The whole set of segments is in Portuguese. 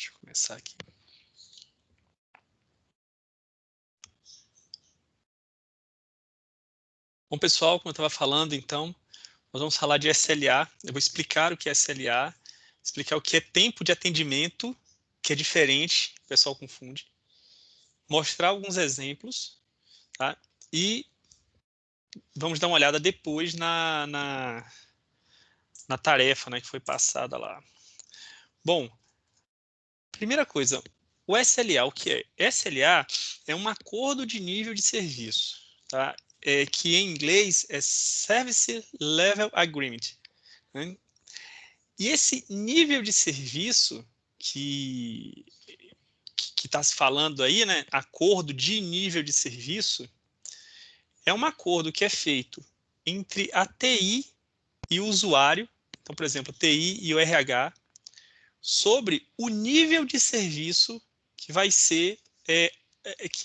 Deixa eu começar aqui. Bom, pessoal, como eu estava falando, então, nós vamos falar de SLA. Eu vou explicar o que é SLA, explicar o que é tempo de atendimento, que é diferente, o pessoal confunde, mostrar alguns exemplos, tá? E vamos dar uma olhada depois na tarefa, né, que foi passada lá. Bom, primeira coisa, o SLA, o que é? SLA é um acordo de nível de serviço, tá? Que em inglês é Service Level Agreement, né? E esse nível de serviço que está se falando aí, né? Acordo de nível de serviço, é um acordo que é feito entre a TI e o usuário, então, por exemplo, a TI e o RH, sobre o nível de serviço que vai ser,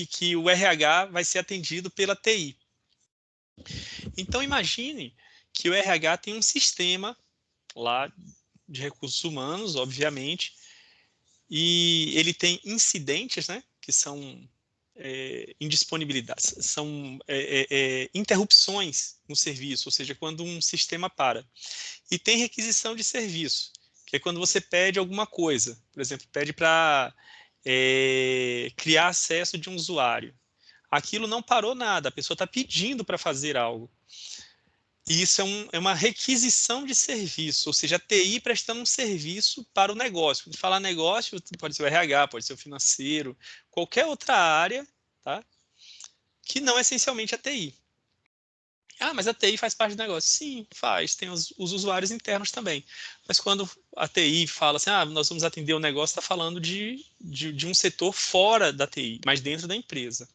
que o RH vai ser atendido pela TI. Então, imagine que o RH tem um sistema lá de recursos humanos, obviamente, e ele tem incidentes, né, que são indisponibilidades, são interrupções no serviço, ou seja, quando um sistema para. E tem requisição de serviço, que é quando você pede alguma coisa, por exemplo, pede para criar acesso de um usuário. Aquilo não parou nada, a pessoa está pedindo para fazer algo. E isso é uma requisição de serviço, ou seja, a TI prestando um serviço para o negócio. Quando falar negócio, pode ser o RH, pode ser o financeiro, qualquer outra área, tá? Que não essencialmente a TI. Ah, mas a TI faz parte do negócio. Sim, faz. Tem os usuários internos também. Mas quando a TI fala assim, nós vamos atender o negócio, está falando de um setor fora da TI, mas dentro da empresa.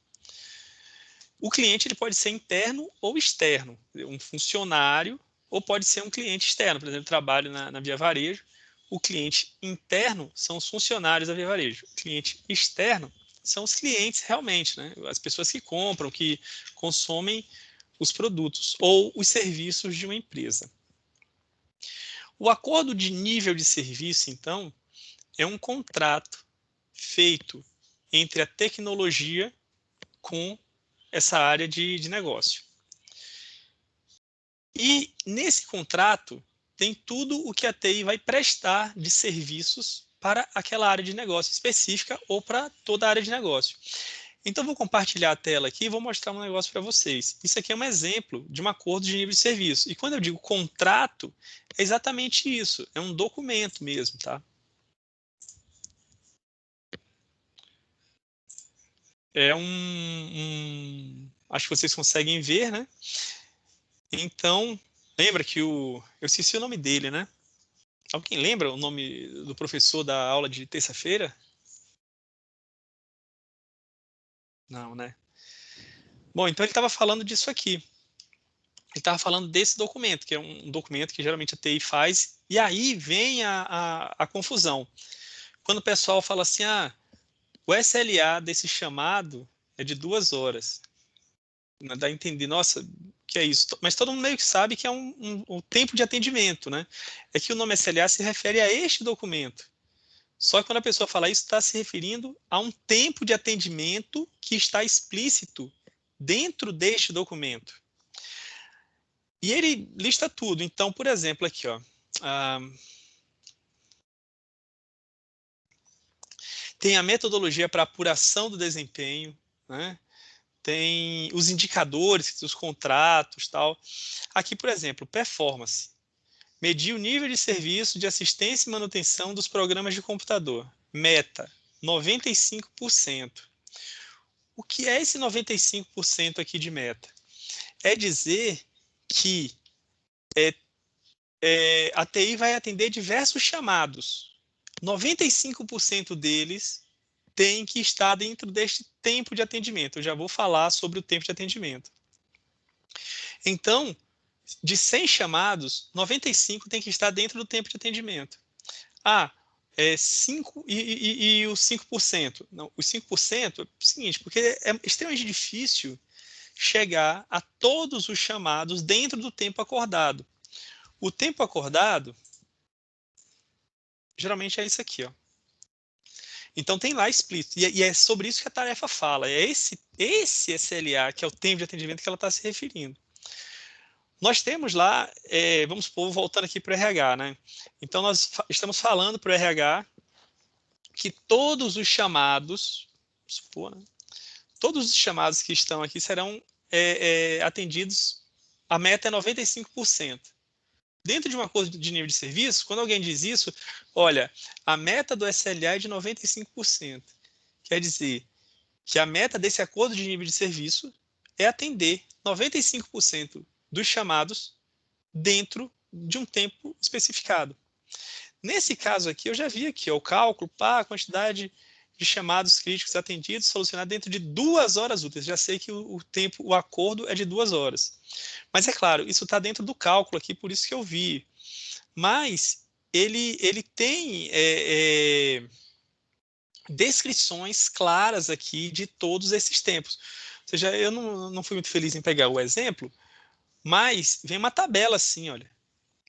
O cliente ele pode ser interno ou externo, um funcionário, ou pode ser um cliente externo. Por exemplo, trabalho na Via Varejo. O cliente interno são os funcionários da Via Varejo. O cliente externo são os clientes realmente, né? As pessoas que compram, que consomem os produtos ou os serviços de uma empresa. O acordo de nível de serviço, então, é um contrato feito entre a tecnologia com essa área de negócio. E nesse contrato tem tudo o que a TI vai prestar de serviços para aquela área de negócio específica ou para toda a área de negócio. Então, vou compartilhar a tela aqui e vou mostrar um negócio para vocês. Isso aqui é um exemplo de um acordo de nível de serviço. E quando eu digo contrato, é exatamente isso. É um documento mesmo, tá? É acho que vocês conseguem ver, né? Então, lembra que eu esqueci o nome dele, né? Alguém lembra o nome do professor da aula de terça-feira? Não, né? Bom, então ele estava falando disso aqui. Ele estava falando desse documento, que é um documento que geralmente a TI faz, e aí vem a confusão. Quando o pessoal fala assim, o SLA desse chamado é de 2 horas. Não dá a entender, nossa, o que é isso? Mas todo mundo meio que sabe que é um tempo de atendimento, né? É que o nome SLA se refere a este documento. Só que quando a pessoa fala isso, está se referindo a um tempo de atendimento que está explícito dentro deste documento. E ele lista tudo. Então, por exemplo, aqui, ó, tem a metodologia para apuração do desempenho, né? Tem os indicadores, os contratos, tal. Aqui, por exemplo, performance. Medir o nível de serviço de assistência e manutenção dos programas de computador. Meta, 95%. O que é esse 95% aqui de meta? É dizer que a TI vai atender diversos chamados. 95% deles tem que estar dentro deste tempo de atendimento. Eu já vou falar sobre o tempo de atendimento. Então, de 100 chamados, 95 tem que estar dentro do tempo de atendimento. 5 e os 5%? Não, os 5% é o seguinte, porque é extremamente difícil chegar a todos os chamados dentro do tempo acordado. O tempo acordado, geralmente é isso aqui, ó. Então tem lá explícito, e é sobre isso que a tarefa fala, é esse SLA, que é o tempo de atendimento que ela está se referindo. Nós temos lá, vamos supor, voltando aqui para o RH, né? Então nós estamos falando para o RH que todos os chamados, vamos supor, né? Todos os chamados que estão aqui serão atendidos, a meta é 95%. Dentro de um acordo de nível de serviço, quando alguém diz isso, olha, a meta do SLA é de 95%. Quer dizer que a meta desse acordo de nível de serviço é atender 95% dos chamados dentro de um tempo especificado. Nesse caso aqui, eu já vi aqui ó, o cálculo, a quantidade de chamados críticos atendidos, solucionado dentro de 2 horas úteis. Já sei que o acordo é de 2 horas. Mas é claro, isso está dentro do cálculo aqui, por isso que eu vi. Mas ele tem descrições claras aqui de todos esses tempos. Ou seja, eu não fui muito feliz em pegar o exemplo, mas vem uma tabela assim, olha.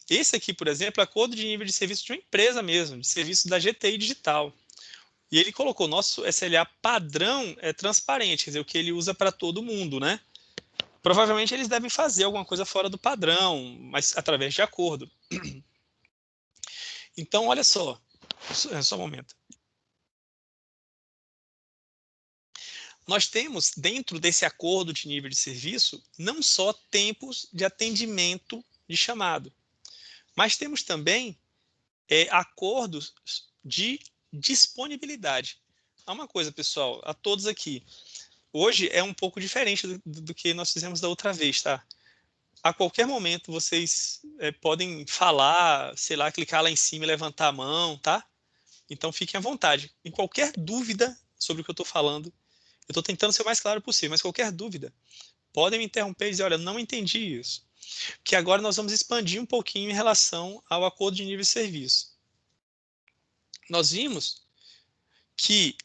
Esse aqui, por exemplo, é acordo de nível de serviço de uma empresa mesmo, de serviço da GTI Digital. E ele colocou, nosso SLA padrão é transparente, quer dizer, o que ele usa para todo mundo, né? Provavelmente eles devem fazer alguma coisa fora do padrão, mas através de acordo. Então, olha só um momento. Nós temos, dentro desse acordo de nível de serviço, não só tempos de atendimento de chamado, mas temos também acordos de disponibilidade. Há uma coisa, pessoal, a todos aqui. Hoje é um pouco diferente do que nós fizemos da outra vez, tá? A qualquer momento vocês podem falar, sei lá, clicar lá em cima e levantar a mão, tá? Então fiquem à vontade. Em qualquer dúvida sobre o que eu estou falando, eu estou tentando ser o mais claro possível, mas qualquer dúvida, podem me interromper e dizer, olha, não entendi isso. Que agora nós vamos expandir um pouquinho em relação ao acordo de nível de serviço. Nós vimos que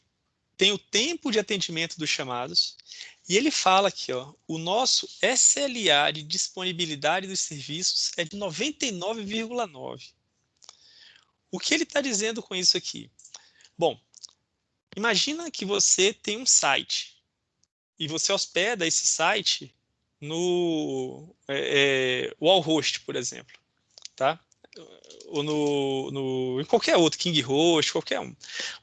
tem o tempo de atendimento dos chamados, e ele fala aqui, ó, o nosso SLA de disponibilidade dos serviços é de 99,9. O que ele está dizendo com isso aqui? Bom, imagina que você tem um site, e você hospeda esse site no Wallhost, por exemplo, tá? Ou em qualquer outro, KingHost, qualquer um.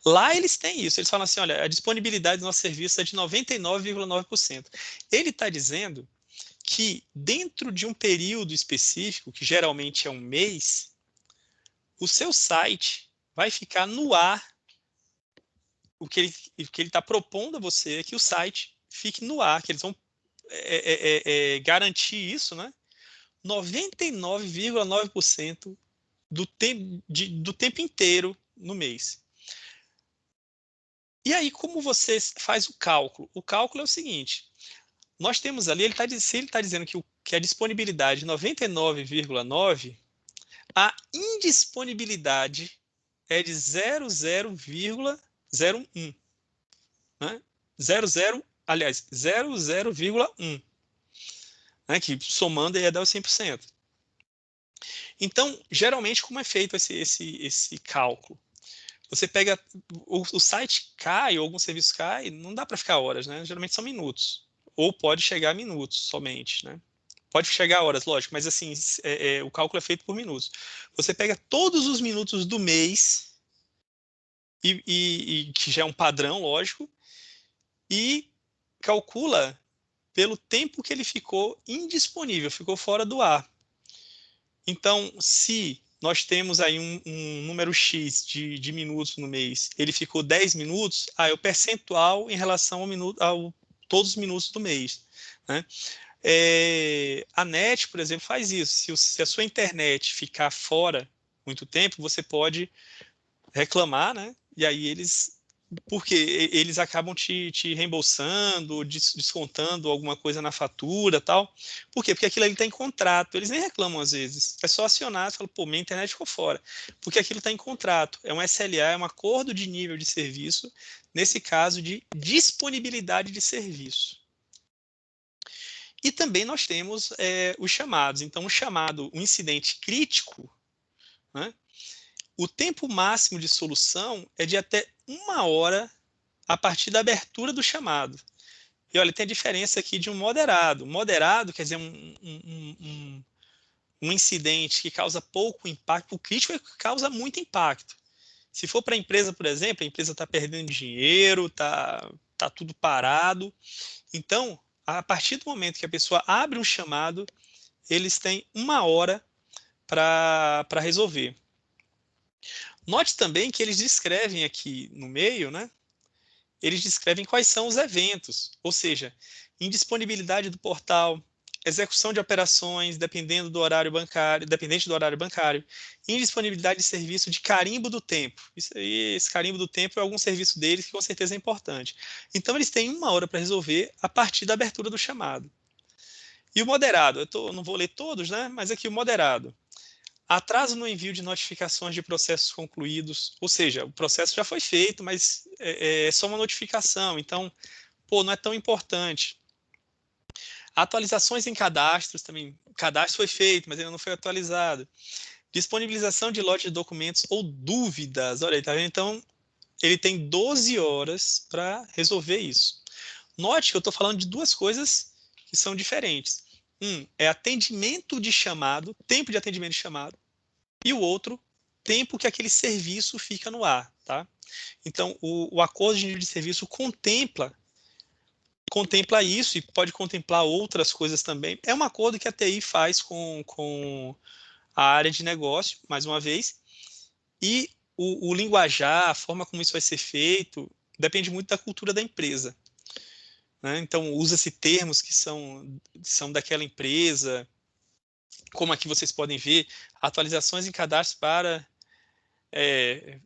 Lá eles têm isso, eles falam assim, olha, a disponibilidade do nosso serviço é de 99,9%. Ele está dizendo que dentro de um período específico, que geralmente é um mês, o seu site vai ficar no ar. O que ele está propondo a você é que o site fique no ar, que eles vão garantir isso, né? 99,9% do tempo inteiro no mês. E aí, como você faz o cálculo? O cálculo é o seguinte, nós temos ali, se ele está dizendo que a disponibilidade é 99,9, a indisponibilidade é de 00,01. Né? 00,1. Né? Que somando ia dar os 100%. Então, geralmente, como é feito esse cálculo? Você pega, o site cai, ou algum serviço cai, não dá para ficar horas, né? Geralmente são minutos. Ou pode chegar a minutos somente, né? Pode chegar a horas, lógico, mas assim, o cálculo é feito por minutos. Você pega todos os minutos do mês, e que já é um padrão, lógico, e calcula pelo tempo que ele ficou indisponível, ficou fora do ar. Então, se nós temos aí um número X de minutos no mês, ele ficou 10 minutos, é o percentual em relação todos os minutos do mês. Né? A NET, por exemplo, faz isso. Se a sua internet ficar fora muito tempo, você pode reclamar, né? E aí porque eles acabam te reembolsando, descontando alguma coisa na fatura, tal. Por quê? Porque aquilo ali está em contrato. Eles nem reclamam às vezes. É só acionar e falar, pô, minha internet ficou fora. Porque aquilo está em contrato. É um SLA, é um acordo de nível de serviço, nesse caso de disponibilidade de serviço. E também nós temos os chamados. Então, um incidente crítico, né? O tempo máximo de solução é de até 1 hora a partir da abertura do chamado. E olha, tem a diferença aqui de um moderado. Moderado quer dizer um incidente que causa pouco impacto. O crítico é que causa muito impacto. Se for para a empresa, por exemplo, a empresa está perdendo dinheiro, tá tudo parado. Então, a partir do momento que a pessoa abre um chamado, eles têm 1 hora para resolver. Note também que eles descrevem aqui no meio, né? Eles descrevem quais são os eventos, ou seja, indisponibilidade do portal, execução de operações dependendo do horário bancário, dependente do horário bancário, indisponibilidade de serviço de carimbo do tempo. Isso aí, esse carimbo do tempo é algum serviço deles que com certeza é importante. Então eles têm 1 hora para resolver a partir da abertura do chamado. E o moderado, eu não vou ler todos, né? Mas aqui o moderado. Atraso no envio de notificações de processos concluídos, ou seja, o processo já foi feito, mas é só uma notificação, então, pô, não é tão importante. Atualizações em cadastros também, o cadastro foi feito, mas ainda não foi atualizado. Disponibilização de lote de documentos ou dúvidas, olha aí, tá vendo? Então, ele tem 12 horas para resolver isso. Note que eu estou falando de duas coisas que são diferentes. Um é atendimento de chamado, tempo de atendimento de chamado, e o outro, tempo que aquele serviço fica no ar, tá? Então, o acordo de nível de serviço contempla isso e pode contemplar outras coisas também. É um acordo que a TI faz com a área de negócio, mais uma vez, e o linguajar, a forma como isso vai ser feito, depende muito da cultura da empresa, né? Então, usa-se termos que são daquela empresa, como aqui vocês podem ver, atualizações em cadastro para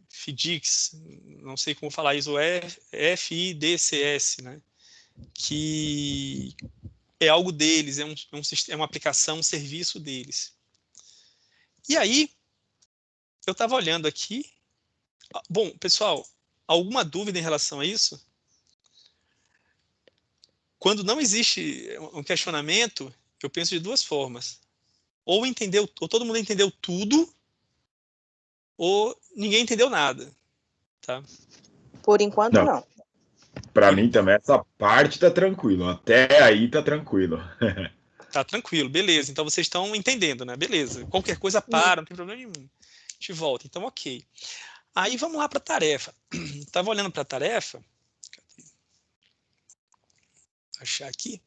FIDICS, não sei como falar isso, FIDCS, né? Que é algo deles, é uma aplicação, um serviço deles. E aí, eu estava olhando aqui. Bom, pessoal, alguma dúvida em relação a isso? Quando não existe um questionamento, eu penso de duas formas. Ou todo mundo entendeu tudo, ou ninguém entendeu nada, tá? Por enquanto, Não, não. para mim também essa parte tá tranquilo. Até aí tá tranquilo. Tá tranquilo, beleza. Então vocês estão entendendo, né? Beleza. Qualquer coisa para, não tem problema nenhum. A gente volta. Então, ok. Aí vamos lá para a tarefa. Estava olhando para a tarefa. Achar aqui.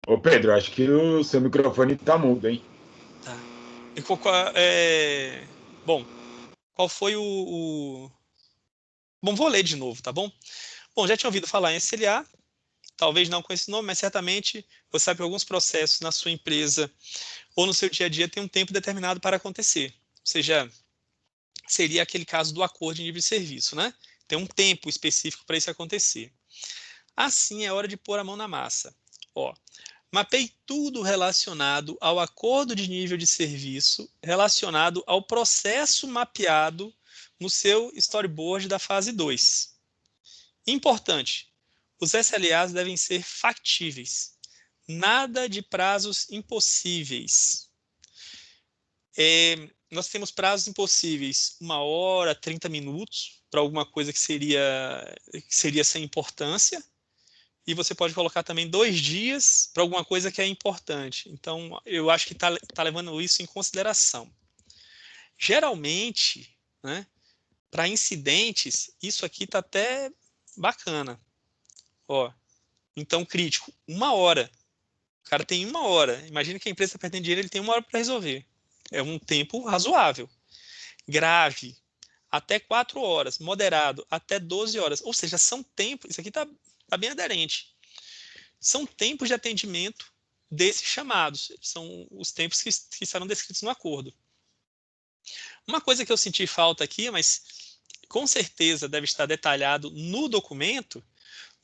Ô Pedro, acho que o seu microfone tá mudo, hein? Tá. E bom, qual foi Bom, vou ler de novo, tá bom? Bom, já tinha ouvido falar em SLA, talvez não com esse nome, mas certamente você sabe que alguns processos na sua empresa ou no seu dia a dia tem um tempo determinado para acontecer. Ou seja, seria aquele caso do acordo de nível de serviço, né? Tem um tempo específico para isso acontecer. Assim é hora de pôr a mão na massa. Ó, mapei tudo relacionado ao acordo de nível de serviço, relacionado ao processo mapeado no seu storyboard da fase 2. Importante, os SLAs devem ser factíveis. Nada de prazos impossíveis. Nós temos prazos impossíveis, 1 hora, 30 minutos, para alguma coisa que seria sem importância, e você pode colocar também 2 dias para alguma coisa que é importante. Então, eu acho que tá levando isso em consideração. Geralmente, né, para incidentes, isso aqui está até bacana. Ó, então, crítico, 1 hora. O cara tem 1 hora. Imagina que a empresa está perdendo dinheiro, ele tem 1 hora para resolver. É um tempo razoável. Grave, até 4 horas. Moderado, até 12 horas. Ou seja, são tempos. Isso aqui está bem aderente. São tempos de atendimento desses chamados. São os tempos que serão descritos no acordo. Uma coisa que eu senti falta aqui, mas com certeza deve estar detalhado no documento,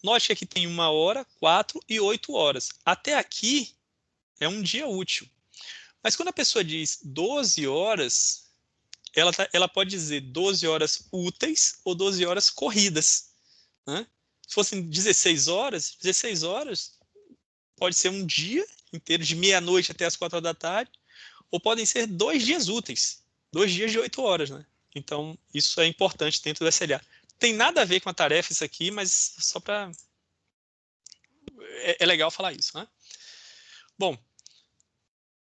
note que aqui tem 1 hora, 4 e 8 horas. Até aqui é um dia útil. Mas quando a pessoa diz 12 horas, ela pode dizer 12 horas úteis ou 12 horas corridas, né? Se fossem 16 horas pode ser um dia inteiro, de meia-noite até as 4 horas da tarde, ou podem ser 2 dias úteis, 2 dias de 8 horas, né? Então, isso é importante dentro do SLA. Tem nada a ver com a tarefa isso aqui, mas só para... É legal falar isso, né? Bom,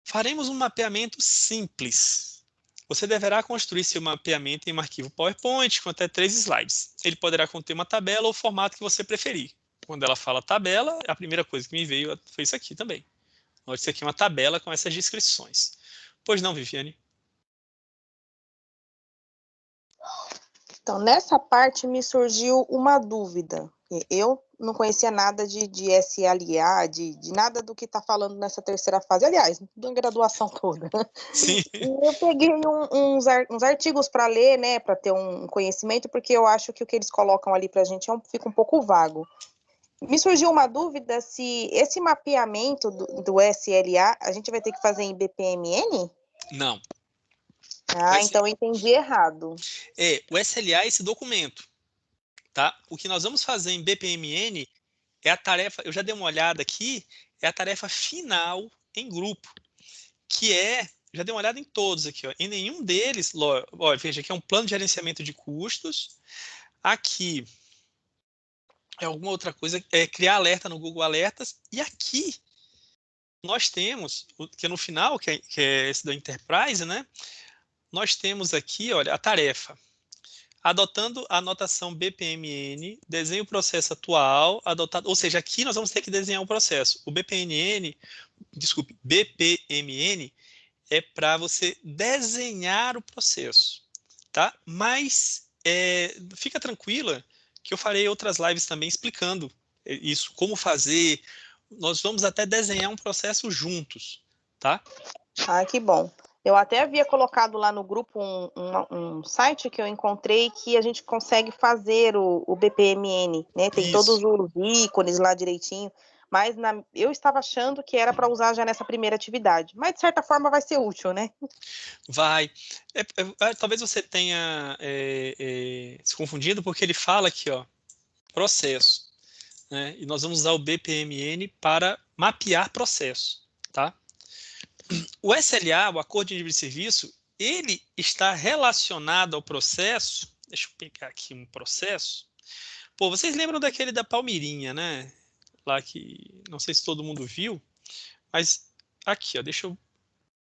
faremos um mapeamento simples. Você deverá construir seu mapeamento em um arquivo PowerPoint com até 3 slides. Ele poderá conter uma tabela ou o formato que você preferir. Quando ela fala tabela, a primeira coisa que me veio foi isso aqui também. Olha, isso aqui é uma tabela com essas descrições. Pois não, Viviane? Então, nessa parte me surgiu uma dúvida. Eu não conhecia nada de SLA, de nada do que está falando nessa terceira fase. Aliás, da graduação toda. Sim. E eu peguei uns artigos para ler, né, para ter um conhecimento, porque eu acho que o que eles colocam ali para a gente fica um pouco vago. Me surgiu uma dúvida se esse mapeamento do SLA a gente vai ter que fazer em BPMN? Não. Então eu entendi errado. O SLA é esse documento, tá? O que nós vamos fazer em BPMN é a tarefa, eu já dei uma olhada aqui, é a tarefa final em grupo, que já dei uma olhada em todos aqui, ó. Em nenhum deles, olha, veja, aqui é um plano de gerenciamento de custos, aqui é alguma outra coisa, é criar alerta no Google Alertas, e aqui nós temos, que é no final, que é esse da Enterprise, né? Nós temos aqui, olha, a tarefa. Adotando a anotação BPMN, desenhe o processo atual, adotado, ou seja, aqui nós vamos ter que desenhar um processo. O BPMN é para você desenhar o processo, tá? Mas fica tranquila que eu farei outras lives também explicando isso, como fazer. Nós vamos até desenhar um processo juntos, tá? Que bom. Eu até havia colocado lá no grupo um site que eu encontrei que a gente consegue fazer o BPMN, né? Tem todos os ícones lá direitinho, mas eu estava achando que era para usar já nessa primeira atividade, mas de certa forma vai ser útil, né? Vai. Talvez você tenha se confundido, porque ele fala aqui, ó, processo, né? E nós vamos usar o BPMN para mapear processo, tá? O SLA, o Acordo de Nível de Serviço, ele está relacionado ao processo. Deixa eu pegar aqui um processo. Pô, vocês lembram daquele da Palmeirinha, né? Lá que, não sei se todo mundo viu, mas aqui, ó, deixa eu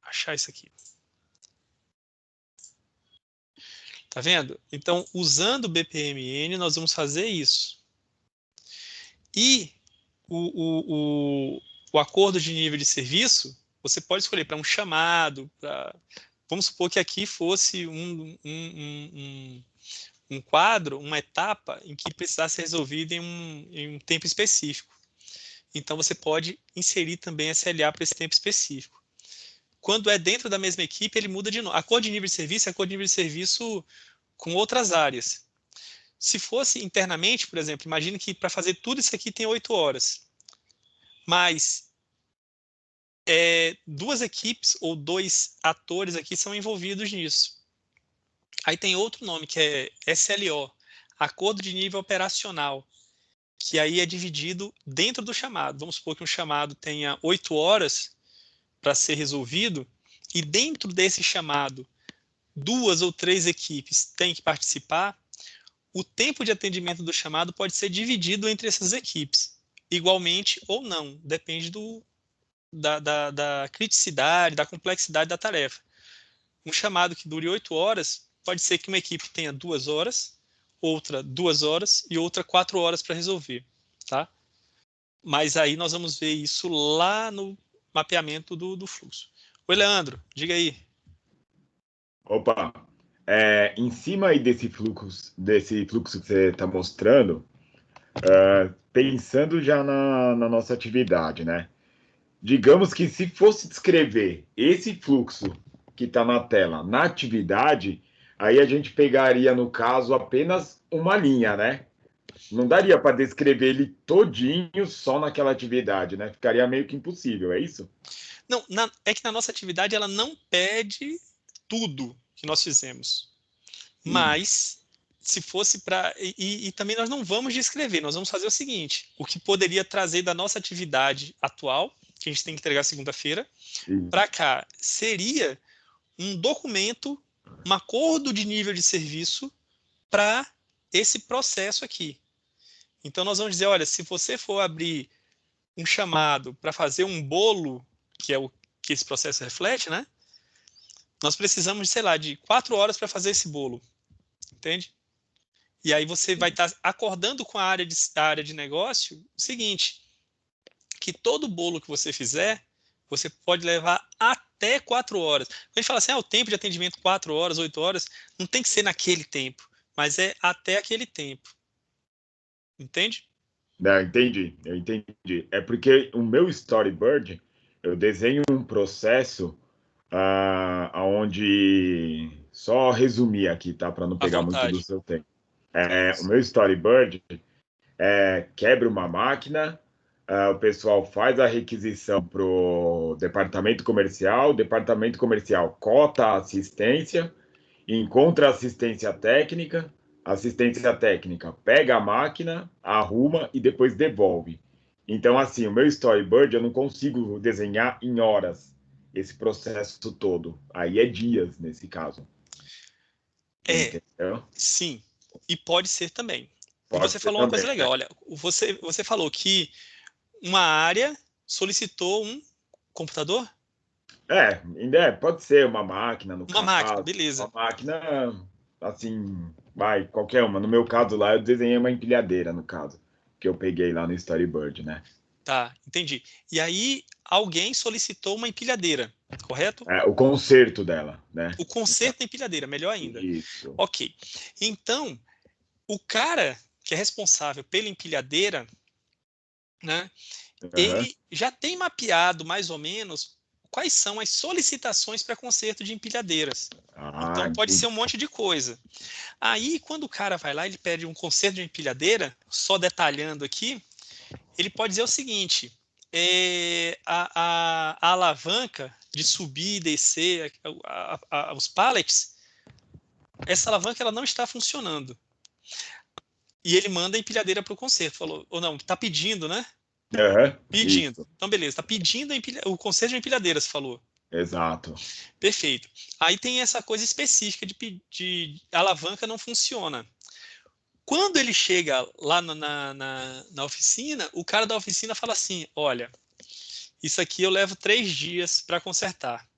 achar isso aqui. Tá vendo? Então, usando o BPMN, nós vamos fazer isso. E o acordo de nível de serviço, você pode escolher para um chamado, vamos supor que aqui fosse um quadro, uma etapa em que precisasse ser resolvido em um tempo específico. Então, você pode inserir também SLA para esse tempo específico. Quando é dentro da mesma equipe, ele muda de novo. Acordo de nível de serviço é acordo de nível de serviço com outras áreas. Se fosse internamente, por exemplo, imagine que para fazer tudo isso aqui tem 8 horas. Mas 2 equipes ou 2 atores aqui são envolvidos nisso. Aí tem outro nome, que é SLO, Acordo de Nível Operacional, que aí é dividido dentro do chamado. Vamos supor que um chamado tenha 8 horas para ser resolvido, e dentro desse chamado, 2 ou 3 equipes têm que participar. O tempo de atendimento do chamado pode ser dividido entre essas equipes, igualmente ou não, depende da criticidade, da complexidade da tarefa. Um chamado que dure 8 horas, pode ser que uma equipe tenha 2 horas, outra 2 horas e outra 4 horas para resolver, tá? Mas aí nós vamos ver isso lá no mapeamento do fluxo. Oi, Leandro, diga aí. Opa, em cima aí desse fluxo que você está mostrando, pensando já na nossa atividade, né? digamos que se fosse descrever esse fluxo que está na tela na atividade, aí a gente pegaria, no caso, apenas uma linha, né? Não daria para descrever ele todinho só naquela atividade, né? Ficaria meio que impossível, é isso? Não, é que na nossa atividade ela não pede tudo que nós fizemos. Sim. Mas, se fosse para. E também nós não vamos descrever, nós vamos fazer o seguinte: o que poderia trazer da nossa atividade atual, que a gente tem que entregar segunda-feira, para cá, seria um documento, um acordo de nível de serviço para esse processo aqui. Então, nós vamos dizer: olha, se você for abrir um chamado para fazer um bolo, que é o que esse processo reflete, né? Nós precisamos, sei lá, de 4 horas para fazer esse bolo, entende? E aí você vai estar acordando com a área de negócio o seguinte, que todo bolo que você fizer, você pode levar até 4 horas. Quando a gente fala assim, o tempo de atendimento 4 horas, 8 horas, não tem que ser naquele tempo, mas é até aquele tempo. Entende? Não, eu entendi. É porque o meu storyboard, eu desenho um processo onde, só resumir aqui, tá? Para não À pegar muito do vontade. seu tempo. O Isso. meu storyboard quebra uma máquina, o pessoal faz a requisição para o departamento comercial cota a assistência, encontra assistência técnica pega a máquina, arruma e depois devolve. Então, assim, o meu storyboard eu não consigo desenhar em horas esse processo todo. Aí é dias, nesse caso. É, Entendeu? sim. E pode ser também. E Pode você ser falou uma também, coisa legal. né? Olha, você falou que uma área solicitou um computador? Pode ser uma máquina, no Uma máquina, caso. beleza. Uma máquina, assim, vai, qualquer uma. No meu caso lá, eu desenhei uma empilhadeira, no caso, que eu peguei lá no storyboard, né? Tá, entendi. E aí alguém solicitou uma empilhadeira, correto? O conserto dela, né? O conserto da empilhadeira, melhor ainda. Isso. Ok. Então, o cara que é responsável pela empilhadeira, né, Aham. ele já tem mapeado mais ou menos quais são as solicitações para conserto de empilhadeiras. Ah, Então, pode ser entendi. um monte de coisa. Aí, quando o cara vai lá, ele pede um conserto de empilhadeira, só detalhando aqui, ele pode dizer o seguinte: a alavanca de subir e descer os pallets, essa alavanca ela não está funcionando. E ele manda a empilhadeira para o conserto. Falou, ou não, está pedindo, né? Aham. Pedindo. Isso. Então, beleza, está pedindo o conserto de empilhadeira, você falou. Exato. Perfeito. Aí tem essa coisa específica de alavanca não funciona. Quando ele chega lá na oficina, o cara da oficina fala assim: olha, isso aqui eu levo 3 dias para consertar.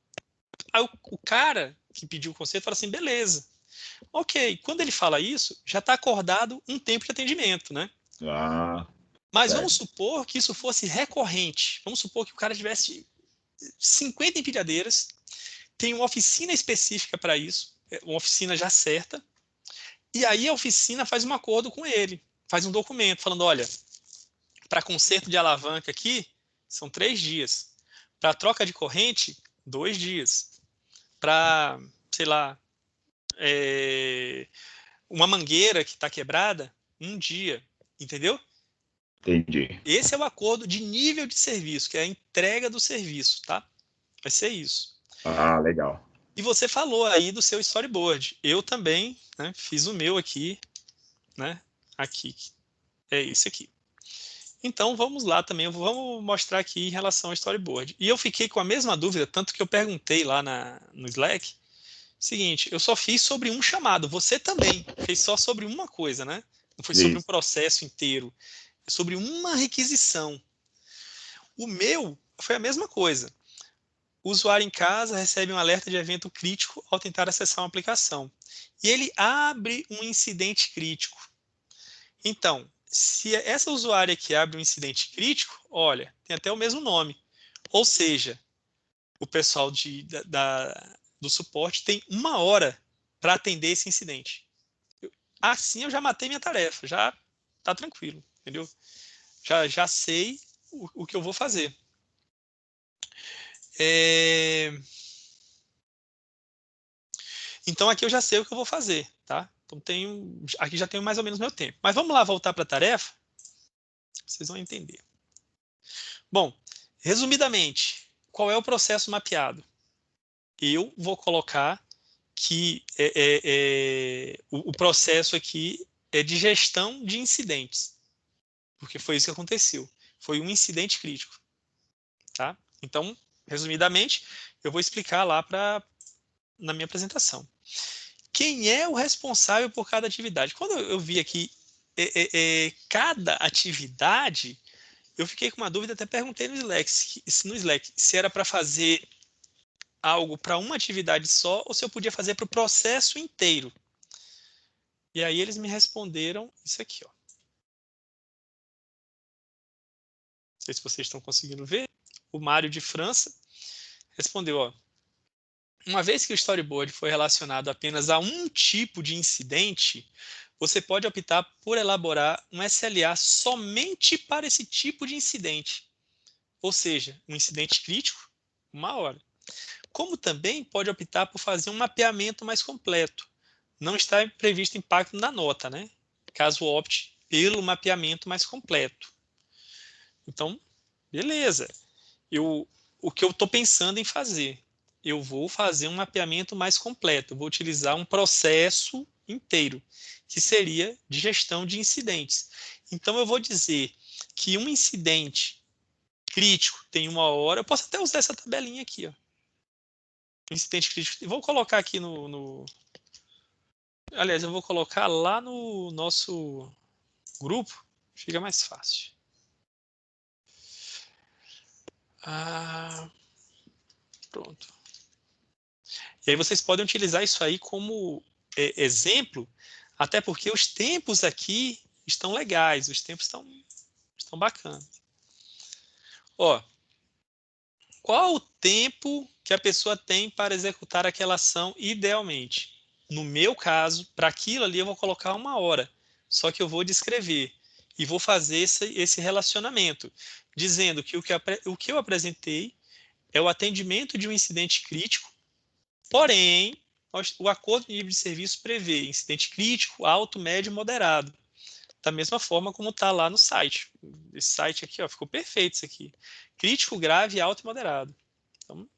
Aí o cara que pediu o conserto fala assim: beleza. Ok, quando ele fala isso, já está acordado um tempo de atendimento, né? Ah, Mas vamos certo. supor que isso fosse recorrente. Vamos supor que o cara tivesse 50 empilhadeiras, tem uma oficina específica para isso, uma oficina já certa, e aí a oficina faz um acordo com ele, faz um documento falando: olha, para conserto de alavanca aqui, são 3 dias. Para troca de corrente, 2 dias. Para, sei lá, é, uma mangueira que está quebrada, 1 dia. Entendeu? Entendi. Esse é o acordo de nível de serviço, que é a entrega do serviço, tá? Vai ser isso. Ah, legal. E você falou aí do seu storyboard. Eu também, né, fiz o meu aqui, né? Aqui. É esse aqui. Então vamos lá também, vamos mostrar aqui em relação ao storyboard. E eu fiquei com a mesma dúvida, tanto que eu perguntei lá no Slack, seguinte, eu só fiz sobre um chamado, você também fez só sobre uma coisa, né? Não foi sobre um Isso. processo inteiro, é sobre uma requisição. O meu foi a mesma coisa. O usuário em casa recebe um alerta de evento crítico ao tentar acessar uma aplicação. E ele abre um incidente crítico. Então, se essa usuária que abre um incidente crítico, olha, tem até o mesmo nome. Ou seja, o pessoal do suporte tem 1 hora para atender esse incidente. Assim eu já matei minha tarefa, já está tranquilo, entendeu? Já sei o que eu vou fazer. Então, aqui eu já sei o que eu vou fazer, tá? Então, aqui já tenho mais ou menos meu tempo. Mas vamos lá voltar para a tarefa? Vocês vão entender. Bom, resumidamente, qual é o processo mapeado? Eu vou colocar que o processo aqui é de gestão de incidentes, porque foi isso que aconteceu. Foi um incidente crítico, tá? Então, resumidamente, eu vou explicar lá na minha apresentação. Quem é o responsável por cada atividade? Quando eu vi aqui cada atividade, eu fiquei com uma dúvida, até perguntei no Slack se era para fazer algo para uma atividade só ou se eu podia fazer para o processo inteiro. E aí eles me responderam isso aqui, ó. Não sei se vocês estão conseguindo ver. O Mário de França respondeu, ó. Uma vez que o storyboard foi relacionado apenas a um tipo de incidente, você pode optar por elaborar um SLA somente para esse tipo de incidente. Ou seja, um incidente crítico, 1 hora. Como também pode optar por fazer um mapeamento mais completo. Não está previsto impacto na nota, né? Caso opte pelo mapeamento mais completo. Então, beleza. O que eu estou pensando em fazer? Eu vou fazer um mapeamento mais completo. Eu vou utilizar um processo inteiro, que seria de gestão de incidentes. Então, eu vou dizer que um incidente crítico tem 1 hora. Eu posso até usar essa tabelinha aqui, ó. Incidente crítico. Vou colocar aqui Aliás, eu vou colocar lá no nosso grupo. Fica mais fácil. Pronto. E aí vocês podem utilizar isso aí como exemplo, até porque os tempos aqui estão legais, os tempos estão bacanas. Ó, qual o tempo que a pessoa tem para executar aquela ação idealmente? No meu caso, para aquilo ali eu vou colocar 1 hora, só que eu vou descrever e vou fazer esse relacionamento, dizendo que o que eu apresentei é o atendimento de um incidente crítico, porém, o acordo de nível de serviço prevê incidente crítico, alto, médio e moderado. Da mesma forma como está lá no site. Esse site aqui, ó, ficou perfeito isso aqui. Crítico, grave, alto e moderado. Então,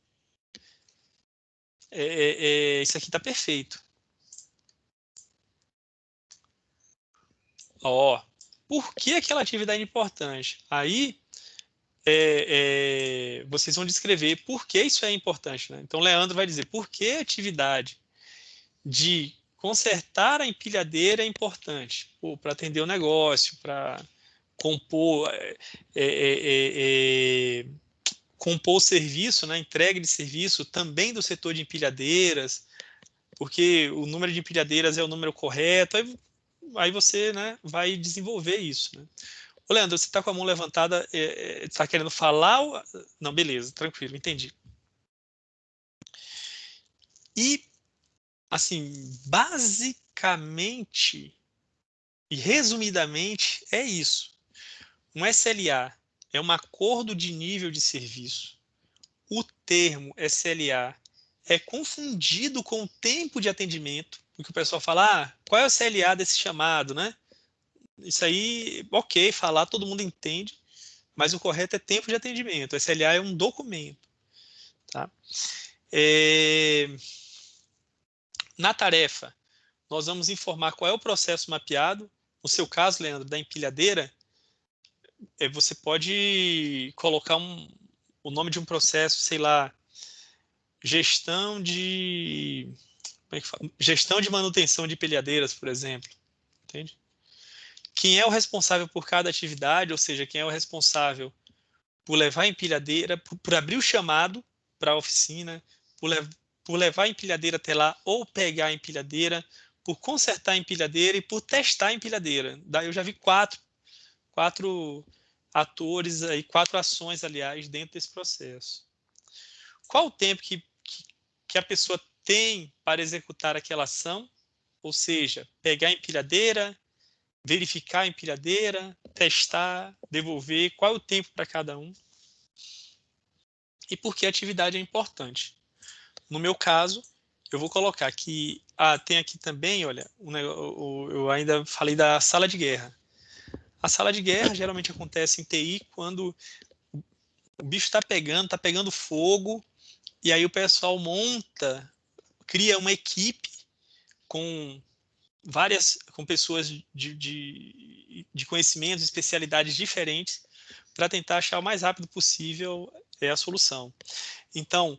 isso aqui está perfeito. Ó, por que aquela atividade é importante? Aí, vocês vão descrever por que isso é importante, né? Então, Leandro vai dizer por que a atividade de consertar a empilhadeira é importante para atender o negócio, para compor, compor o serviço, né, entrega de serviço também do setor de empilhadeiras, porque o número de empilhadeiras é o número correto, aí você, né, vai desenvolver isso. Né? Ô, Leandro, você está com a mão levantada, está querendo falar? Não, beleza, tranquilo, entendi. E, assim, basicamente e resumidamente é isso. Um SLA é um acordo de nível de serviço. O termo SLA é confundido com o tempo de atendimento, porque o pessoal fala, qual é o CLA desse chamado, né? Isso aí, ok, falar, todo mundo entende, mas o correto é tempo de atendimento. O SLA é um documento. Tá? Na tarefa, nós vamos informar qual é o processo mapeado. No seu caso, Leandro, da empilhadeira, você pode colocar o nome de um processo, sei lá, gestão de manutenção de empilhadeiras, por exemplo. Entende? Quem é o responsável por cada atividade, ou seja, quem é o responsável por levar a empilhadeira, por abrir o chamado para a oficina, por levar a empilhadeira até lá ou pegar a empilhadeira, por consertar a empilhadeira e por testar a empilhadeira. Daí eu já vi quatro atores aí, 4 ações, aliás, dentro desse processo. Qual o tempo que a pessoa tem para executar aquela ação? Ou seja, pegar a empilhadeira, verificar a empilhadeira, testar, devolver, qual é o tempo para cada um? e por que a atividade é importante. No meu caso, eu vou colocar que tem aqui também, olha, eu ainda falei da sala de guerra. A sala de guerra geralmente acontece em TI quando o bicho está pegando fogo, e aí o pessoal cria uma equipe com com pessoas de conhecimentos, especialidades diferentes, para tentar achar o mais rápido possível a solução. Então,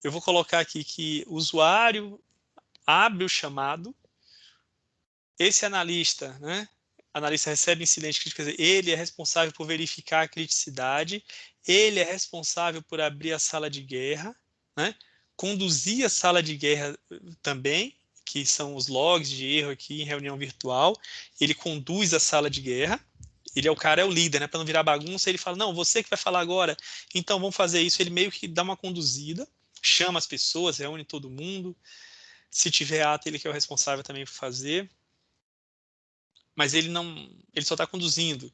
eu vou colocar aqui que o usuário abre o chamado, esse analista, né? Analista recebe incidente crítico, quer dizer, ele é responsável por verificar a criticidade, ele é responsável por abrir a sala de guerra, né? Conduzir a sala de guerra também, que são os logs de erro aqui em reunião virtual, ele conduz a sala de guerra, ele é o líder, né? Para não virar bagunça, ele fala, não, você que vai falar agora, então vamos fazer isso, ele meio que dá uma conduzida, chama as pessoas, reúne todo mundo, se tiver ato, ele que é o responsável também por fazer, mas ele só está conduzindo.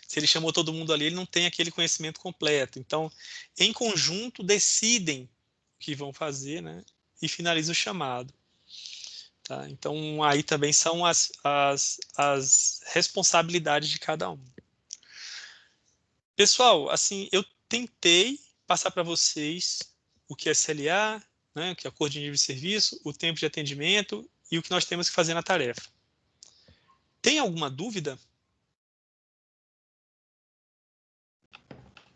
Se ele chamou todo mundo ali, ele não tem aquele conhecimento completo. Então, em conjunto, decidem o que vão fazer, né? E finaliza o chamado. Tá? Então, aí também são as responsabilidades de cada um. Pessoal, assim, eu tentei passar para vocês o que é SLA, né? O que é acordo de nível de serviço, o tempo de atendimento e o que nós temos que fazer na tarefa. Tem alguma dúvida?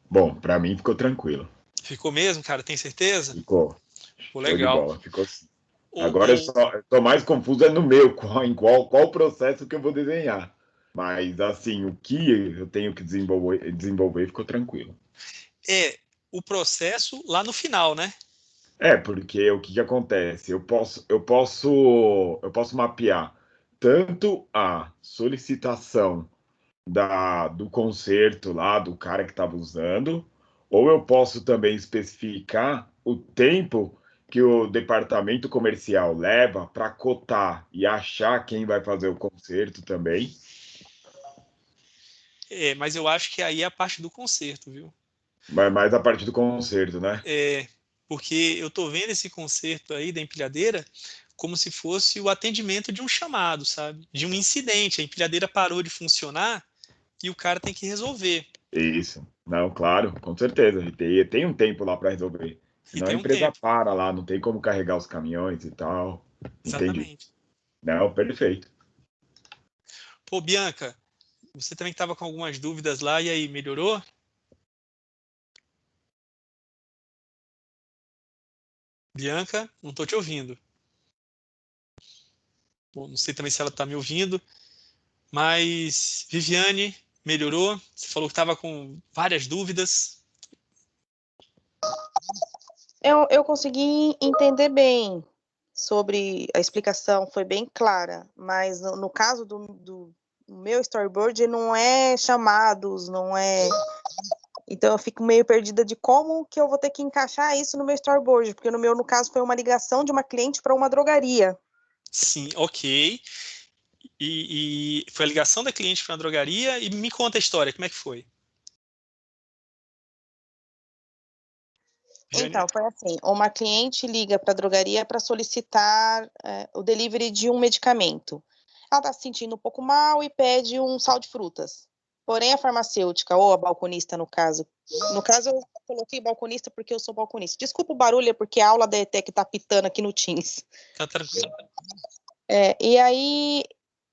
Bom, para mim ficou tranquilo. Ficou mesmo, cara? Tem certeza? Ficou. Pô, Show de legal. bola. Ficou. O, Agora o, eu tô mais confuso no meu, qual processo que eu vou desenhar. Mas assim, o que eu tenho que desenvolver ficou tranquilo. o processo lá no final, né? Porque o que acontece? Eu posso mapear tanto a solicitação do conserto lá do cara que estava usando, ou eu posso também especificar o tempo que o departamento comercial leva para cotar e achar quem vai fazer o conserto também. Mas eu acho que aí é a parte do conserto, viu? Mas mais a parte do conserto, né? Porque eu tô vendo esse conserto aí da empilhadeira como se fosse o atendimento de um chamado, sabe? De um incidente. A empilhadeira parou de funcionar e o cara tem que resolver. Isso. Não, claro, com certeza. E tem um tempo lá para resolver. E Senão a tem um empresa tempo. para lá, não tem como carregar os caminhões e tal. Entendi. Exatamente. Não, perfeito. Pô, Bianca, você também estava com algumas dúvidas lá, e aí, melhorou? Bianca, não estou te ouvindo. Bom, não sei também se ela está me ouvindo, mas Viviane, melhorou? Você falou que estava com várias dúvidas. Eu consegui entender bem sobre a explicação, foi bem clara, mas no caso do meu storyboard não é chamados, não é. Então eu fico meio perdida de como que eu vou ter que encaixar isso no meu storyboard, porque no caso, foi uma ligação de uma cliente para uma drogaria. Sim, ok. E foi a ligação da cliente para a drogaria, e me conta a história, como é que foi? Viviane, Então, foi assim, uma cliente liga para a drogaria para solicitar o delivery de um medicamento. Ela está se sentindo um pouco mal e pede um sal de frutas. Porém, a farmacêutica, ou a balconista, no caso eu coloquei balconista porque eu sou balconista. Desculpa o barulho, é porque a aula da ETEC está pitando aqui no Teams. tá tranquilo. E aí,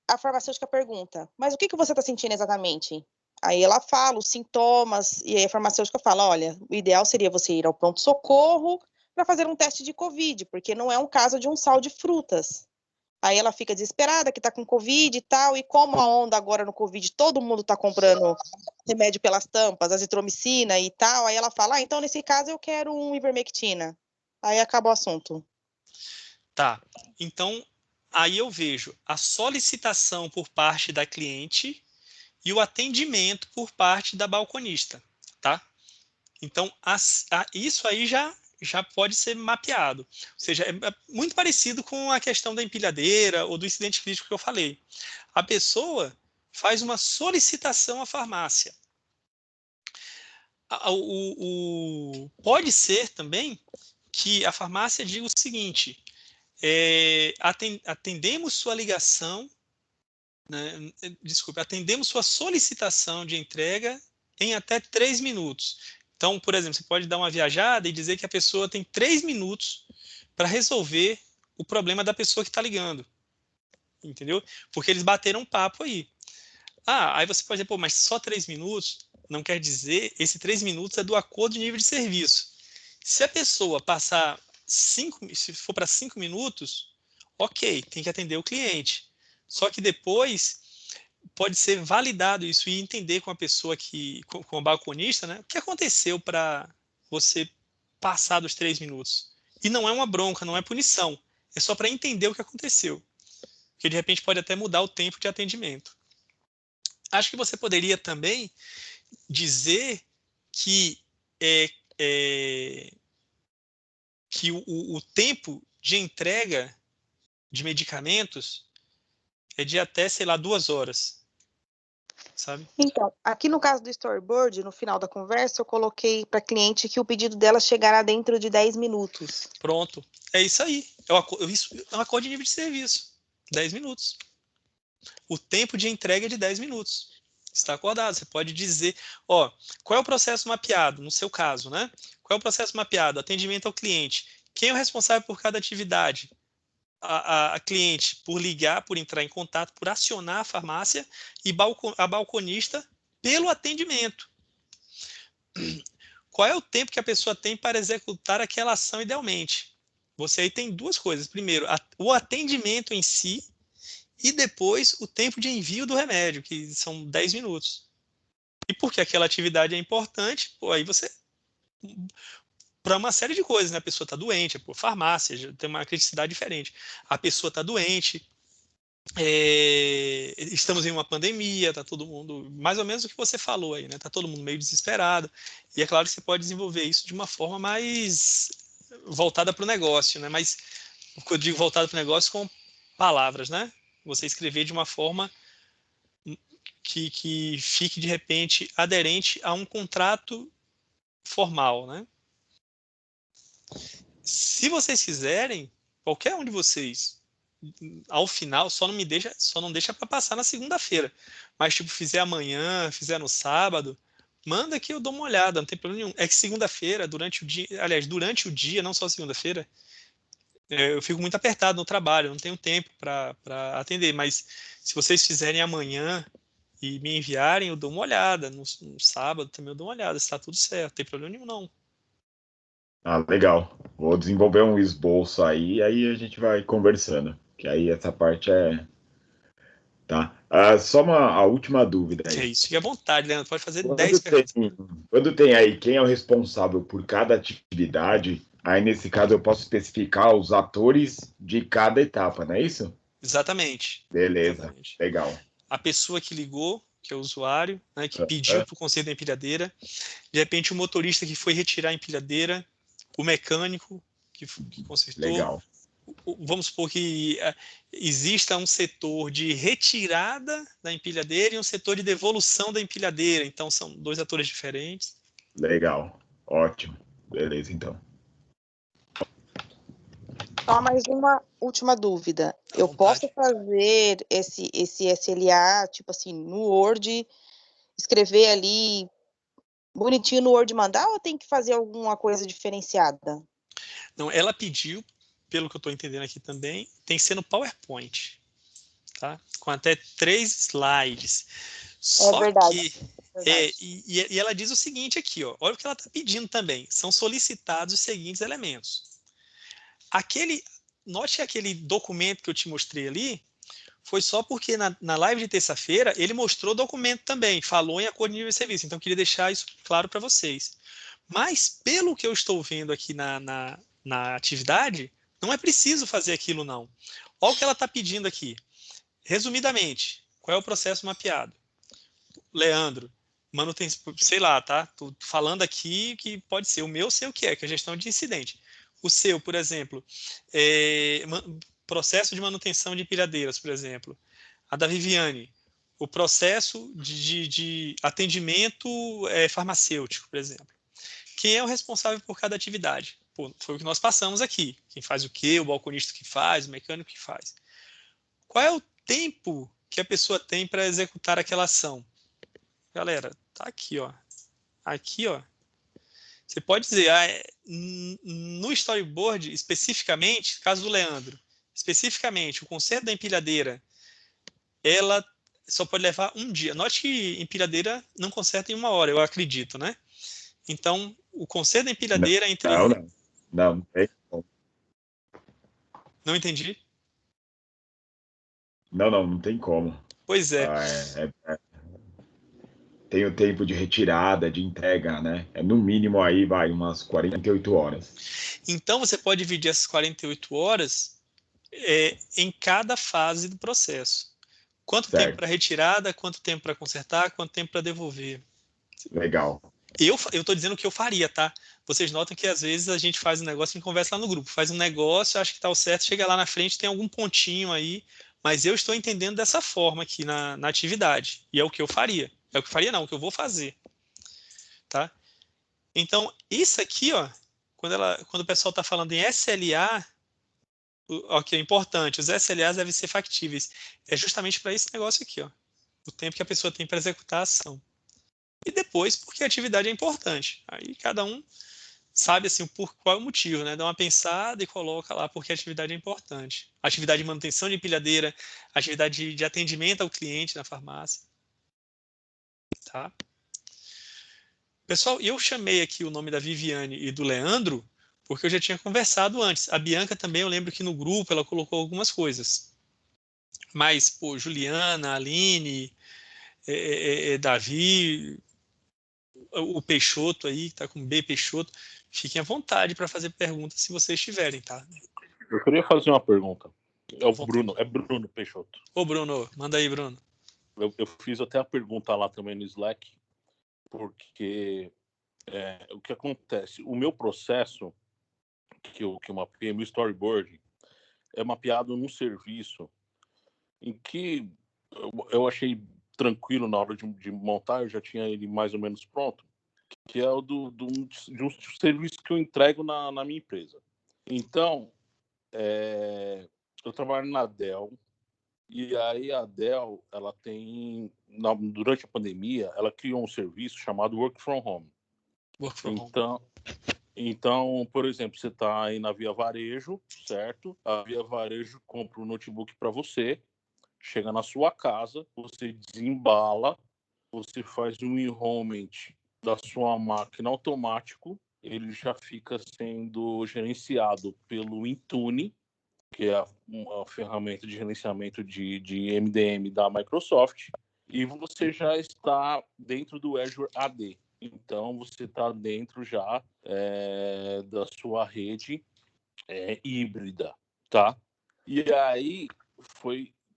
a farmacêutica pergunta, mas o que você está sentindo exatamente? Aí ela fala os sintomas, e aí a farmacêutica fala, olha, o ideal seria você ir ao pronto-socorro para fazer um teste de Covid, porque não é um caso de um sal de frutas. Aí ela fica desesperada que está com Covid e tal, e como a onda agora no Covid, todo mundo está comprando remédio pelas tampas, azitromicina e tal, aí ela fala, então nesse caso eu quero um ivermectina. Aí acaba o assunto. Tá. Então, aí eu vejo a solicitação por parte da cliente e o atendimento por parte da balconista, tá? Então, isso aí já pode ser mapeado. Ou seja, é muito parecido com a questão da empilhadeira ou do incidente crítico que eu falei. A pessoa faz uma solicitação à farmácia. Pode ser também que a farmácia diga o seguinte: atendemos sua ligação, né, desculpe, atendemos sua solicitação de entrega em até 3 minutos. Então, por exemplo, você pode dar uma viajada e dizer que a pessoa tem 3 minutos para resolver o problema da pessoa que está ligando. Entendeu? Porque eles bateram um papo aí. Aí você pode dizer, pô, mas só 3 minutos? Não quer dizer, esse 3 minutos é do acordo de nível de serviço. Se a pessoa passar 5, se for para 5 minutos, ok, tem que atender o cliente. Só que depois pode ser validado isso e entender com a pessoa com a balconista, né, o que aconteceu para você passar dos 3 minutos. E não é uma bronca, não é punição. É só para entender o que aconteceu. Porque de repente pode até mudar o tempo de atendimento. Acho que você poderia também dizer que que o tempo de entrega de medicamentos é de até, sei lá, 2 horas, sabe? Então, aqui no caso do storyboard, no final da conversa, eu coloquei para a cliente que o pedido dela chegará dentro de 10 minutos. Pronto, é isso aí. Isso é um acordo de nível de serviço, 10 minutos. O tempo de entrega é de 10 minutos. Está acordado, você pode dizer, qual é o processo mapeado, no seu caso, né? Qual é o processo mapeado? Atendimento ao cliente. Quem é o responsável por cada atividade? A cliente por ligar, por entrar em contato, por acionar a farmácia e a balconista pelo atendimento. Qual é o tempo que a pessoa tem para executar aquela ação idealmente? Você aí tem 2 coisas. Primeiro, o atendimento em si e depois o tempo de envio do remédio, que são 10 minutos. E porque aquela atividade é importante, aí você... Para uma série de coisas, né? A pessoa está doente, farmácia, tem uma criticidade diferente. A pessoa está doente, estamos em uma pandemia, está todo mundo, mais ou menos o que você falou aí, né? Está todo mundo meio desesperado. E é claro que você pode desenvolver isso de uma forma mais voltada para o negócio, né? Mas eu digo voltada para o negócio com palavras, né? Você escrever de uma forma que fique, de repente, aderente a um contrato formal, né? Se vocês quiserem, qualquer um de vocês, ao final, só não deixa para passar na segunda-feira. Mas, tipo, fizer amanhã, fizer no sábado, manda que eu dou uma olhada, não tem problema nenhum. É que segunda-feira, durante o dia, não só segunda-feira, eu fico muito apertado no trabalho, não tenho tempo para atender. Mas se vocês fizerem amanhã e me enviarem, eu dou uma olhada. No sábado também eu dou uma olhada, se está tudo certo, não tem problema nenhum, não. Legal. Vou desenvolver um esboço aí a gente vai conversando. Que aí essa parte é. Tá. Só a última dúvida Que é aí. isso, fique à vontade, Leandro, pode fazer 10 perguntas. Quando tem aí quem é o responsável por cada atividade, aí nesse caso eu posso especificar os atores de cada etapa, não é isso? Exatamente. Beleza, Exatamente. legal. A pessoa que ligou, que é o usuário, né, que pediu para o conserto da empilhadeira, de repente o motorista que foi retirar a empilhadeira, o mecânico que consertou. Legal. Vamos supor que exista um setor de retirada da empilhadeira e um setor de devolução da empilhadeira. Então, são 2 atores diferentes. Legal, ótimo. Beleza, então. Só mais uma última dúvida. Eu posso fazer esse SLA, tipo assim, no Word, escrever ali bonitinho no Word e mandar, ou tem que fazer alguma coisa diferenciada? Não, ela pediu, pelo que eu estou entendendo aqui também, tem que ser no PowerPoint, tá? Com até 3 slides. Só verdade. que e ela diz o seguinte aqui, olha o que ela está pedindo também. São solicitados os seguintes elementos. Note aquele documento que eu te mostrei ali, foi só porque na live de terça-feira ele mostrou o documento também, falou em acordo de nível de serviço. Então, eu queria deixar isso claro para vocês. Mas, pelo que eu estou vendo aqui na atividade, não é preciso fazer aquilo, não. Olha o que ela está pedindo aqui. Resumidamente, qual é o processo mapeado? Leandro, manutenção, sei lá, tá? Tô falando aqui que pode ser. O meu sei o que é a gestão de incidente. O seu, por exemplo, processo de manutenção de empilhadeiras, por exemplo. A da Viviane, o processo de atendimento farmacêutico, por exemplo. Quem é o responsável por cada atividade? Pô, foi o que nós passamos aqui. Quem faz o quê? O balconista que faz, o mecânico que faz. Qual é o tempo que a pessoa tem para executar aquela ação? Galera, tá aqui, ó. Aqui, ó. Você pode dizer, no storyboard, especificamente, caso do Leandro, especificamente, o conserto da empilhadeira, ela só pode levar um dia. Note que empilhadeira não conserta em 1 hora, eu acredito, né? Então, o conserto da empilhadeira entre... Não tem como. Não entendi? Não tem como. Pois é. Tem o tempo de retirada, de entrega, né? No mínimo aí vai umas 48 horas. Então, você pode dividir essas 48 horas em cada fase do processo. Quanto tempo para retirada, quanto tempo para consertar, quanto tempo para devolver. Legal. Eu estou dizendo o que eu faria, tá? Vocês notam que às vezes a gente faz um negócio e conversa lá no grupo. Faz um negócio, acha que está o certo, chega lá na frente, tem algum pontinho aí, mas eu estou entendendo dessa forma aqui na atividade. E é o que eu faria. É o que eu faria, não, o que eu vou fazer. Tá? Então, isso aqui, ó, quando o pessoal está falando em SLA, ok, é importante, os SLAs devem ser factíveis. É justamente para esse negócio aqui, ó, o tempo que a pessoa tem para executar a ação. E depois, porque a atividade é importante. Aí cada um sabe assim, por qual é o motivo, né? Dá uma pensada e coloca lá porque a atividade é importante. Atividade de manutenção de empilhadeira, atividade de atendimento ao cliente na farmácia. Tá? Pessoal, eu chamei aqui o nome da Viviane e do Leandro porque eu já tinha conversado antes. A Bianca também, eu lembro que no grupo ela colocou algumas coisas. Mas, pô, Juliana, Aline, Davi, o Peixoto aí, que tá com B, Peixoto, fiquem à vontade para fazer perguntas se vocês tiverem, tá? Eu queria fazer uma pergunta. É Bruno Peixoto. Ô, Bruno, manda aí, Bruno. Eu fiz até a pergunta lá também no Slack, porque o que acontece? O meu processo, que eu mapeei, meu storyboard, é mapeado num serviço em que eu achei tranquilo na hora de montar, eu já tinha ele mais ou menos pronto, que é o de um serviço que eu entrego na minha empresa. Então, eu trabalho na Dell, e aí a Dell, ela tem, durante a pandemia, ela criou um serviço chamado Work from Home. Então, por exemplo, você está aí na Via Varejo, certo? A Via Varejo compra um notebook para você, chega na sua casa, você desembala, você faz um enrollment da sua máquina automático, ele já fica sendo gerenciado pelo Intune, que é uma ferramenta de gerenciamento de MDM da Microsoft, e você já está dentro do Azure AD. Então, você está dentro já da sua rede híbrida, tá? E aí,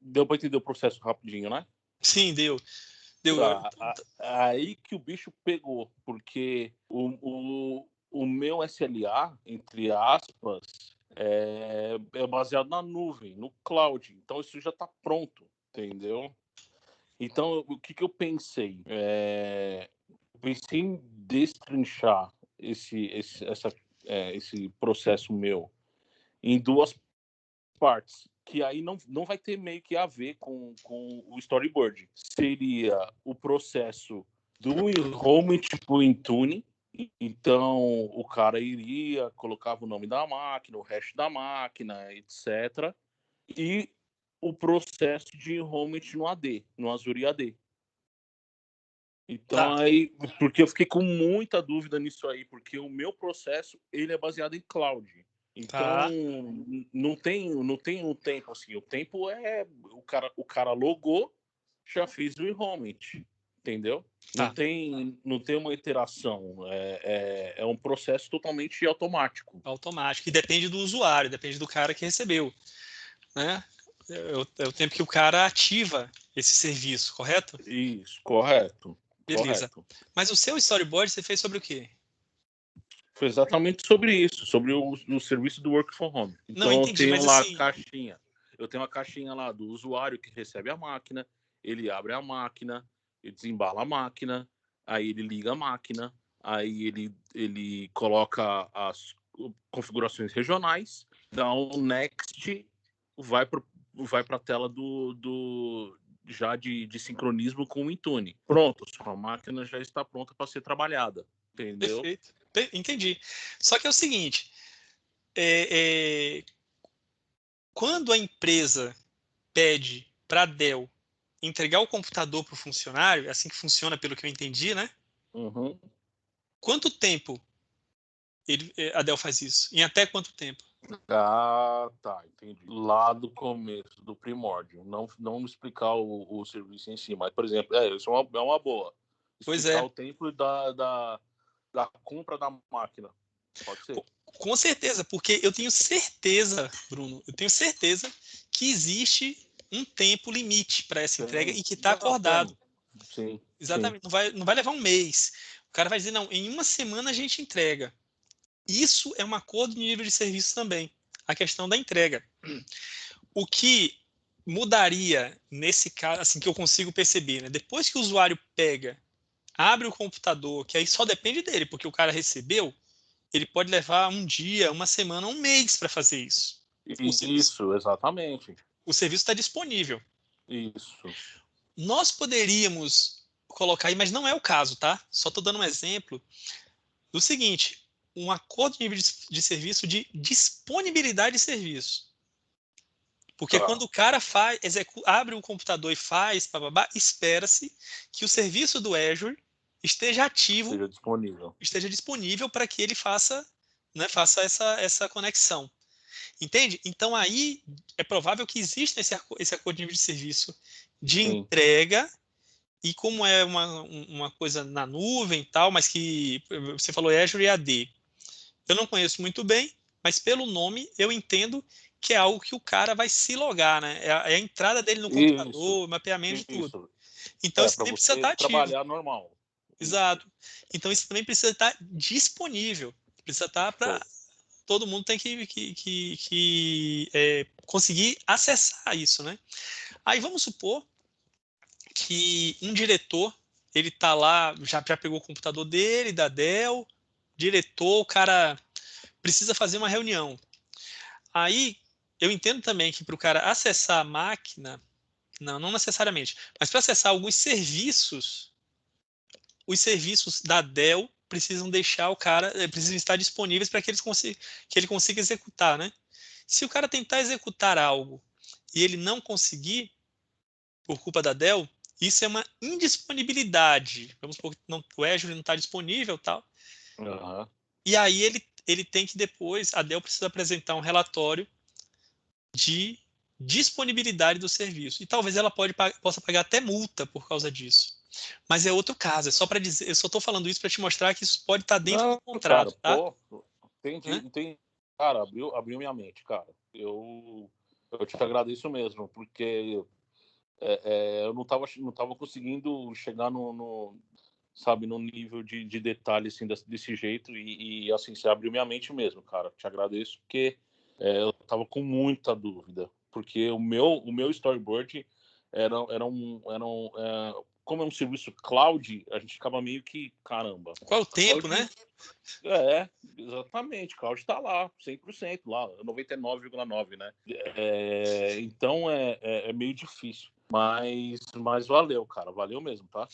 deu para entender o processo rapidinho, né? Sim, deu. Aí que o bicho pegou, porque o meu SLA, entre aspas, é baseado na nuvem, no cloud. Então, isso já está pronto, entendeu? Então, o que eu pensei? Pensei em destrinchar esse processo meu em 2 partes, que aí não vai ter meio que a ver com o storyboard. Seria o processo do enrollment pro Intune. Então, o cara colocava o nome da máquina, o hash da máquina, etc. E o processo de enrollment no AD, no Azure AD. Então, aí, porque eu fiquei com muita dúvida nisso aí, porque o meu processo, ele é baseado em cloud. Então, não tem um tempo assim. O tempo é o cara logou, já fez o enrollment, entendeu? Não tem uma iteração. É um processo totalmente automático. Automático. E depende do usuário, depende do cara que recebeu, né? É o tempo que o cara ativa esse serviço, correto? Isso, correto. Beleza. Correto. Mas o seu storyboard você fez sobre o quê? Foi exatamente sobre isso, sobre o serviço do Work from Home. Então, não, entendi, eu tenho mas lá assim... a caixinha. Eu tenho uma caixinha lá do usuário que recebe a máquina, ele abre a máquina, ele desembala a máquina, aí ele liga a máquina, aí ele coloca as configurações regionais, dá um next, vai para a tela já de sincronismo com o Intune. Pronto, sua máquina já está pronta para ser trabalhada. Entendeu? Perfeito. Entendi. Só que é o seguinte, quando a empresa pede para a Dell entregar o computador para o funcionário, é assim que funciona pelo que eu entendi, né? Uhum. Quanto tempo a Dell faz isso? Em até quanto tempo? Ah, tá, entendi. Lá do começo, do primórdio. Não explicar o serviço em si, mas, por exemplo, isso é uma boa. Pois Explicar é. o tempo da compra da máquina. Pode ser. Com certeza, porque eu tenho certeza, Bruno, eu tenho certeza que existe um tempo limite para essa entrega e que está acordado. Sim. Exatamente. Sim. Não vai levar um mês. O cara vai dizer, não, em uma semana a gente entrega. Isso é um acordo de nível de serviço também, a questão da entrega. O que mudaria nesse caso, assim que eu consigo perceber, né? Depois que o usuário pega, abre o computador, que aí só depende dele, porque o cara recebeu, ele pode levar um dia, uma semana, um mês para fazer isso. Isso, exatamente. O serviço está disponível. Isso. Nós poderíamos colocar aí, mas não é o caso, tá? Só estou dando um exemplo do seguinte, um acordo de nível de serviço de disponibilidade de serviço. Porque quando o cara abre o computador e faz, espera-se que o serviço do Azure esteja ativo, esteja disponível para que ele faça essa conexão. Entende? Então aí é provável que exista esse acordo de nível de serviço de entrega, e como é uma coisa na nuvem e tal, mas que você falou Azure AD. Eu não conheço muito bem, mas pelo nome eu entendo que é algo que o cara vai se logar, né? É a entrada dele no computador, o mapeamento de tudo. Então isso também precisa estar ativo. Trabalhar normal. Exato. Então isso também precisa estar disponível. Precisa estar para todo mundo tem que conseguir acessar isso, né? Aí vamos supor que um diretor, ele está lá, já pegou o computador dele, da Dell, diretor, o cara precisa fazer uma reunião. Aí eu entendo também que para o cara acessar a máquina, não necessariamente, mas para acessar alguns serviços, os serviços da Dell precisam deixar o cara, precisam estar disponíveis para que ele consiga executar, né? Se o cara tentar executar algo e ele não conseguir, por culpa da Dell, isso é uma indisponibilidade. Vamos supor que o Azure não está disponível, tal. Uhum. E aí ele tem que depois, a Dell precisa apresentar um relatório de disponibilidade do serviço. E talvez ela possa pagar até multa por causa disso. Mas é outro caso, é só para dizer, eu só estou falando isso para te mostrar que isso pode estar dentro do contrato, cara, tá? Entendi. Cara, abriu minha mente, cara. Eu te agradeço mesmo, porque eu não tava conseguindo chegar no nível de detalhe assim, desse jeito, e assim, você abriu minha mente mesmo, cara. Te agradeço, porque eu tava com muita dúvida, porque o meu storyboard como é um serviço cloud, a gente ficava meio que, caramba. Qual é o tempo, cloud, né? Exatamente. Cloud tá lá, 100% lá, 99,9%, né? Então é meio difícil. Mas valeu, cara. Valeu mesmo, tá?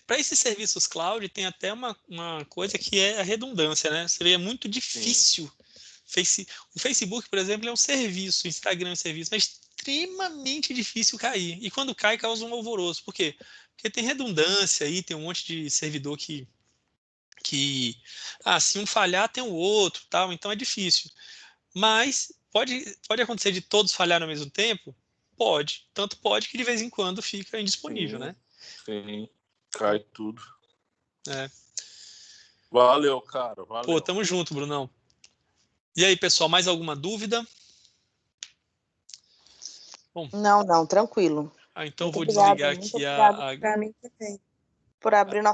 Para esses serviços cloud, tem até uma coisa que é a redundância, né? Seria muito difícil. O Facebook, por exemplo, é um serviço, o Instagram é um serviço, mas extremamente difícil cair. E quando cai, causa um alvoroço. Por quê? Porque tem redundância aí, tem um monte de servidor que se um falhar, tem o outro, tal, então é difícil. Mas pode acontecer de todos falhar ao mesmo tempo? Pode. Tanto pode que de vez em quando fica indisponível, né? Sim, cai tudo. É. Valeu, cara. Valeu. Pô, tamo junto, Brunão. E aí, pessoal, mais alguma dúvida? Bom, não, tranquilo. Então muito vou desligar muito aqui obrigado por abrir nossa